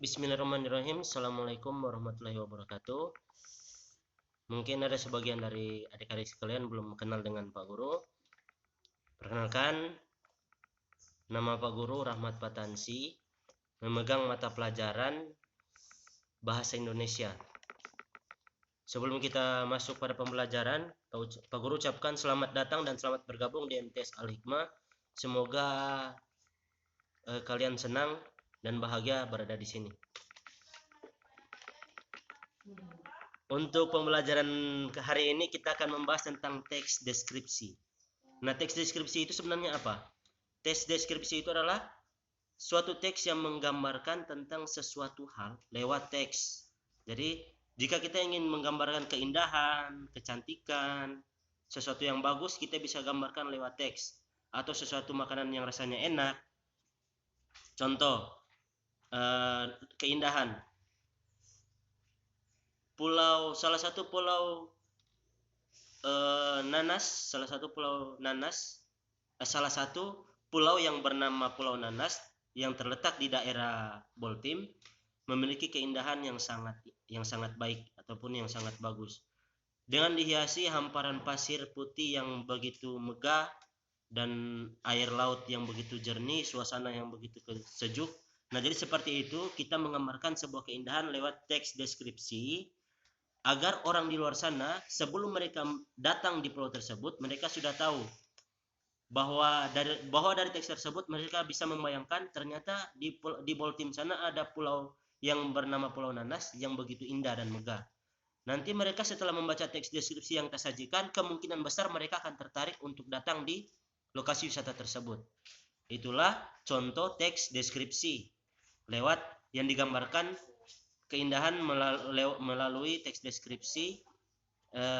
Bismillahirrahmanirrahim. Assalamualaikum warahmatullahi wabarakatuh. Mungkin ada sebagian dari adik-adik sekalian belum kenal dengan Pak Guru. Perkenalkan, nama Pak Guru Rahmat Patansi, memegang mata pelajaran Bahasa Indonesia. Sebelum kita masuk pada pembelajaran, Pak Guru ucapkan selamat datang dan selamat bergabung di MTS Al-Hikmah. Semoga kalian senang dan bahagia berada di sini. Untuk pembelajaran hari ini kita akan membahas tentang teks deskripsi. Nah, teks deskripsi itu sebenarnya apa? Teks deskripsi itu adalah suatu teks yang menggambarkan tentang sesuatu hal lewat teks. Jadi, jika kita ingin menggambarkan keindahan, kecantikan, sesuatu yang bagus, kita bisa gambarkan lewat teks. Atau sesuatu makanan yang rasanya enak. Contoh, keindahan. Salah satu pulau yang bernama Pulau Nanas yang terletak di daerah Boltim memiliki keindahan yang sangat baik ataupun yang sangat bagus. Dengan dihiasi hamparan pasir putih yang begitu megah dan air laut yang begitu jernih, suasana yang begitu sejuk. Nah, jadi seperti itu kita menggambarkan sebuah keindahan lewat teks deskripsi agar orang di luar sana sebelum mereka datang di pulau tersebut mereka sudah tahu bahwa dari teks tersebut mereka bisa membayangkan ternyata di Boltim sana ada pulau yang bernama Pulau Nanas yang begitu indah dan megah. Nanti mereka setelah membaca teks deskripsi yang kita sajikan, kemungkinan besar mereka akan tertarik untuk datang di lokasi wisata tersebut. Itulah contoh teks deskripsi lewat yang digambarkan keindahan melalui teks deskripsi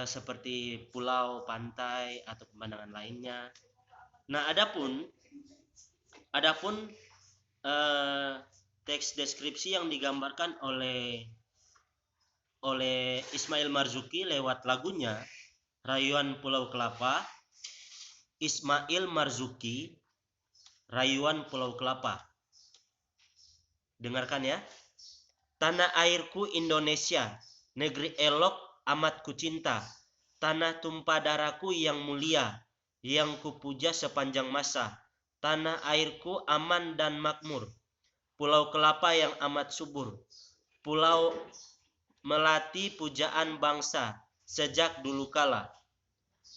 seperti pulau, pantai, atau pemandangan lainnya. Nah, adapun teks deskripsi yang digambarkan oleh Ismail Marzuki lewat lagunya Rayuan Pulau Kelapa. Ismail Marzuki, Rayuan Pulau Kelapa. Dengarkan ya. Tanah airku Indonesia, negeri elok amat kucinta. Tanah tumpah darahku yang mulia, yang kupuja sepanjang masa. Tanah airku aman dan makmur, Pulau Kelapa yang amat subur. Pulau melati pujaan bangsa sejak dulu kala.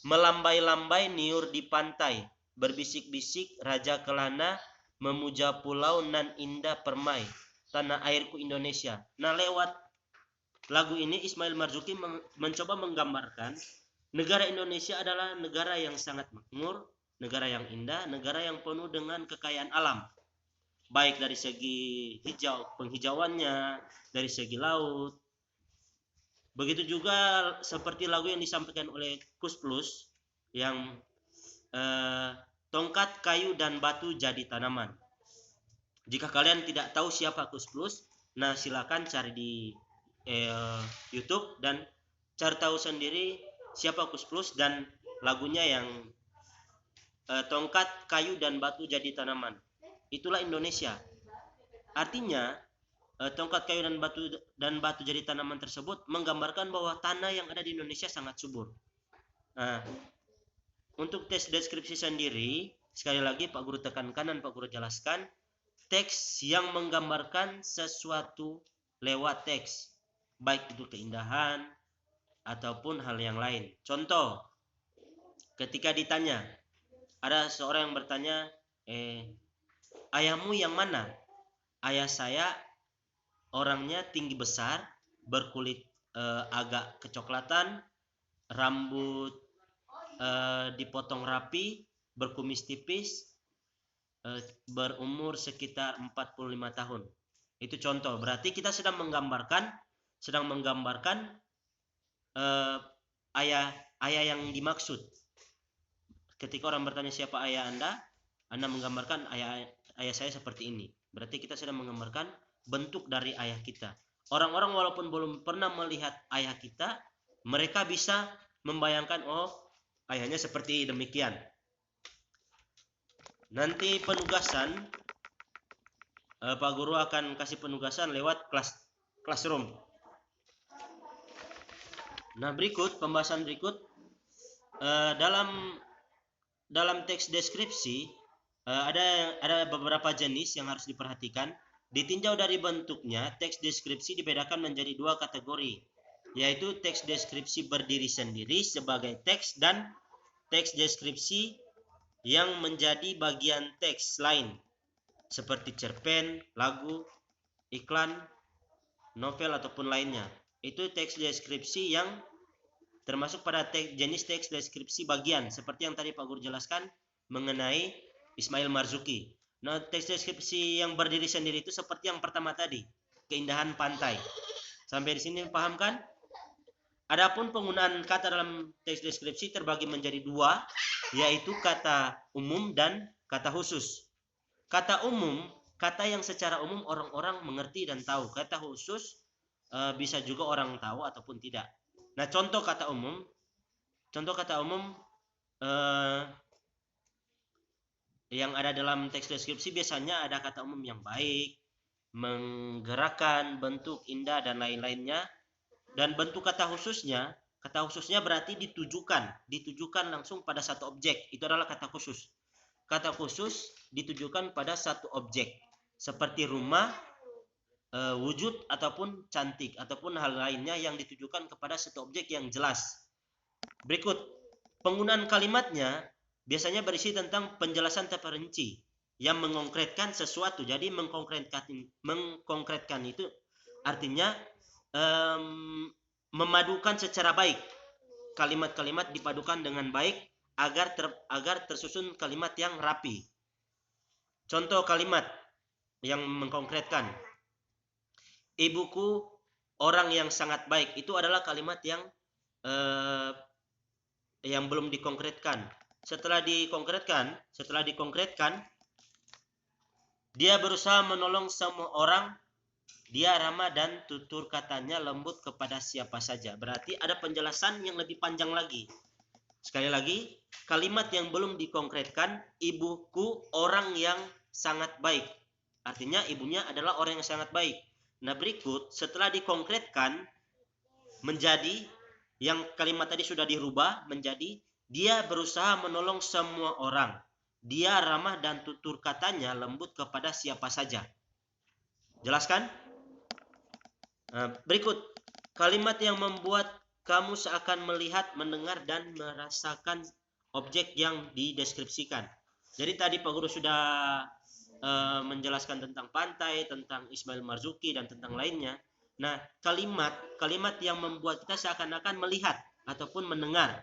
Melambai-lambai niur di pantai, berbisik-bisik raja kelana, memuja pulau nan indah permai. Tanah airku Indonesia. Nah, lewat lagu ini Ismail Marzuki mencoba menggambarkan negara Indonesia adalah negara yang sangat makmur, negara yang indah, negara yang penuh dengan kekayaan alam. Baik dari segi penghijauannya, dari segi laut. Begitu juga seperti lagu yang disampaikan oleh Kus Plus yang tongkat kayu dan batu jadi tanaman. Jika kalian tidak tahu siapa Kus Plus, nah silakan cari di YouTube dan cari tahu sendiri siapa Kus Plus dan lagunya yang tongkat kayu dan batu jadi tanaman. Itulah Indonesia. Artinya tongkat kayu dan batu jadi tanaman tersebut menggambarkan bahwa tanah yang ada di Indonesia sangat subur. Nah, untuk tes deskripsi sendiri, sekali lagi Pak Guru tekankan dan Pak Guru jelaskan, teks yang menggambarkan sesuatu lewat teks, baik itu keindahan ataupun hal yang lain. Contoh, ketika ditanya, ada seorang yang bertanya, ayahmu yang mana? Ayah saya orangnya tinggi besar, berkulit agak kecoklatan, rambut dipotong rapi, berkumis tipis, berumur sekitar 45 tahun. Itu contoh. Berarti kita sedang menggambarkan ayah yang dimaksud. Ketika orang bertanya siapa ayah Anda menggambarkan ayah saya seperti ini. Berarti kita sedang menggambarkan bentuk dari ayah kita. Orang-orang walaupun belum pernah melihat ayah kita, mereka bisa membayangkan, oh, ayahnya seperti demikian. Nanti penugasan Pak Guru akan kasih penugasan lewat classroom. Nah, pembahasan berikut dalam teks deskripsi ada beberapa jenis yang harus diperhatikan. Ditinjau dari bentuknya, teks deskripsi dibedakan menjadi dua kategori, yaitu teks deskripsi berdiri sendiri sebagai teks dan teks deskripsi yang menjadi bagian teks lain seperti cerpen, lagu, iklan, novel ataupun lainnya. Itu teks deskripsi yang termasuk pada jenis teks deskripsi bagian seperti yang tadi Pak Guru jelaskan mengenai Ismail Marzuki. Nah, teks deskripsi yang berdiri sendiri itu seperti yang pertama tadi, keindahan pantai. Sampai di sini paham kan? Adapun penggunaan kata dalam teks deskripsi terbagi menjadi dua, yaitu kata umum dan kata khusus. Kata umum, kata yang secara umum orang-orang mengerti dan tahu. Kata khusus bisa juga orang tahu ataupun tidak. Nah, contoh kata umum yang ada dalam teks deskripsi biasanya ada kata umum yang baik, menggerakkan, bentuk, indah, dan lain-lainnya. Dan bentuk kata khususnya berarti ditujukan langsung pada satu objek. Itu adalah kata khusus. Kata khusus ditujukan pada satu objek, seperti rumah, wujud, ataupun cantik, ataupun hal lainnya yang ditujukan kepada satu objek yang jelas. Berikut, penggunaan kalimatnya biasanya berisi tentang penjelasan terperinci yang mengkonkretkan sesuatu. Jadi mengkonkretkan itu artinya memadukan secara baik. Kalimat-kalimat dipadukan dengan baik agar tersusun kalimat yang rapi. Contoh kalimat yang mengkonkretkan. Ibuku orang yang sangat baik. Itu adalah kalimat yang belum dikonkretkan. Setelah dikonkretkan, dia berusaha menolong semua orang. Dia ramah dan tutur katanya lembut kepada siapa saja. Berarti ada penjelasan yang lebih panjang lagi. Sekali lagi, kalimat yang belum dikonkretkan, ibuku orang yang sangat baik. Artinya ibunya adalah orang yang sangat baik. Nah, berikut setelah dikonkretkan menjadi yang kalimat tadi sudah dirubah menjadi dia berusaha menolong semua orang. Dia ramah dan tutur katanya lembut kepada siapa saja. Jelaskan? Berikut kalimat yang membuat kamu seakan melihat, mendengar, dan merasakan objek yang dideskripsikan. Jadi tadi Pak Guru sudah menjelaskan tentang pantai, tentang Ismail Marzuki, dan tentang lainnya. Nah, kalimat yang membuat kita seakan-akan melihat ataupun mendengar.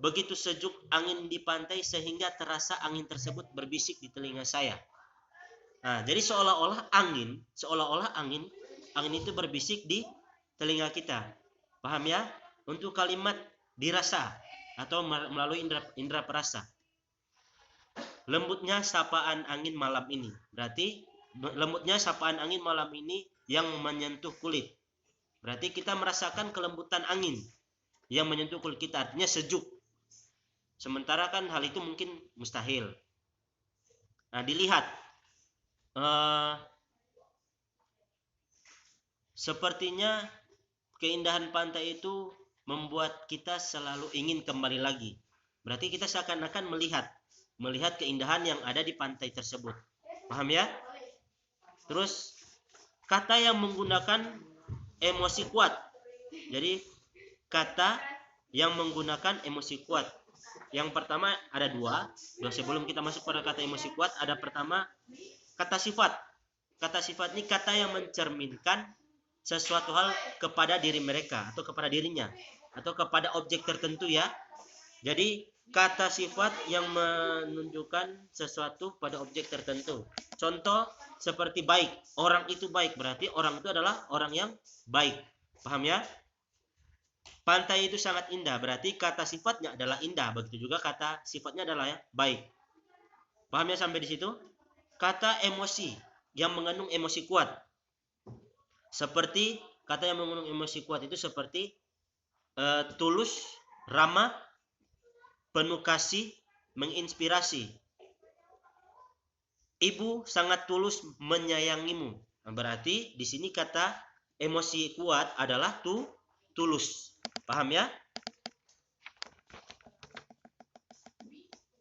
Begitu sejuk angin di pantai sehingga terasa angin tersebut berbisik di telinga saya. Nah, jadi seolah-olah angin itu berbisik di telinga kita. Paham ya? Untuk kalimat dirasa atau melalui indera perasa. Lembutnya sapaan angin malam ini. Berarti lembutnya sapaan angin malam ini yang menyentuh kulit. Berarti kita merasakan kelembutan angin yang menyentuh kulit kita, artinya sejuk. Sementara kan hal itu mungkin mustahil. Nah, dilihat. Sepertinya keindahan pantai itu membuat kita selalu ingin kembali lagi. Berarti kita seakan-akan melihat keindahan yang ada di pantai tersebut. Paham ya? Terus kata yang menggunakan emosi kuat. Jadi kata yang menggunakan emosi kuat. Yang pertama ada dua. Sebelum kita masuk pada kata emosi kuat, ada pertama kata sifat. Kata sifat ini kata yang mencerminkan sesuatu hal kepada diri mereka atau kepada dirinya atau kepada objek tertentu ya. Jadi kata sifat yang menunjukkan sesuatu pada objek tertentu. Contoh seperti baik. Orang itu baik, berarti orang itu adalah orang yang baik. Paham ya? Pantai itu sangat indah, berarti kata sifatnya adalah indah. Begitu juga kata sifatnya adalah baik. Paham ya sampai di situ? Kata emosi yang mengandung emosi kuat. Seperti kata yang mengandung emosi kuat itu seperti tulus, ramah, penuh kasih, menginspirasi. Ibu sangat tulus menyayangimu. Nah, berarti di sini kata emosi kuat adalah tulus. Paham ya?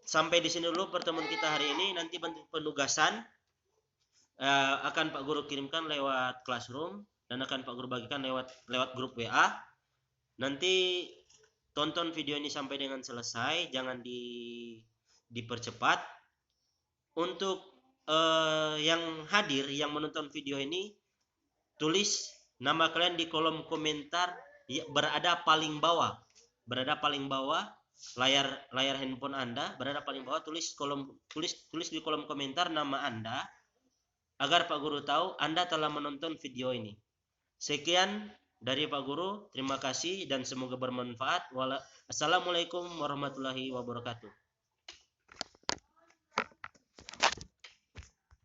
Sampai di sini dulu pertemuan kita hari ini. Nanti penugasan akan Pak Guru kirimkan lewat Classroom dan akan Pak Guru bagikan lewat grup WA. Nanti tonton video ini sampai dengan selesai, jangan dipercepat. Untuk yang hadir, yang menonton video ini, tulis nama kalian di kolom komentar, berada paling bawah layar handphone Anda, berada paling bawah, tulis di kolom komentar nama Anda agar Pak Guru tahu Anda telah menonton video ini. Sekian dari Pak Guru, terima kasih dan semoga bermanfaat. Assalamualaikum warahmatullahi wabarakatuh.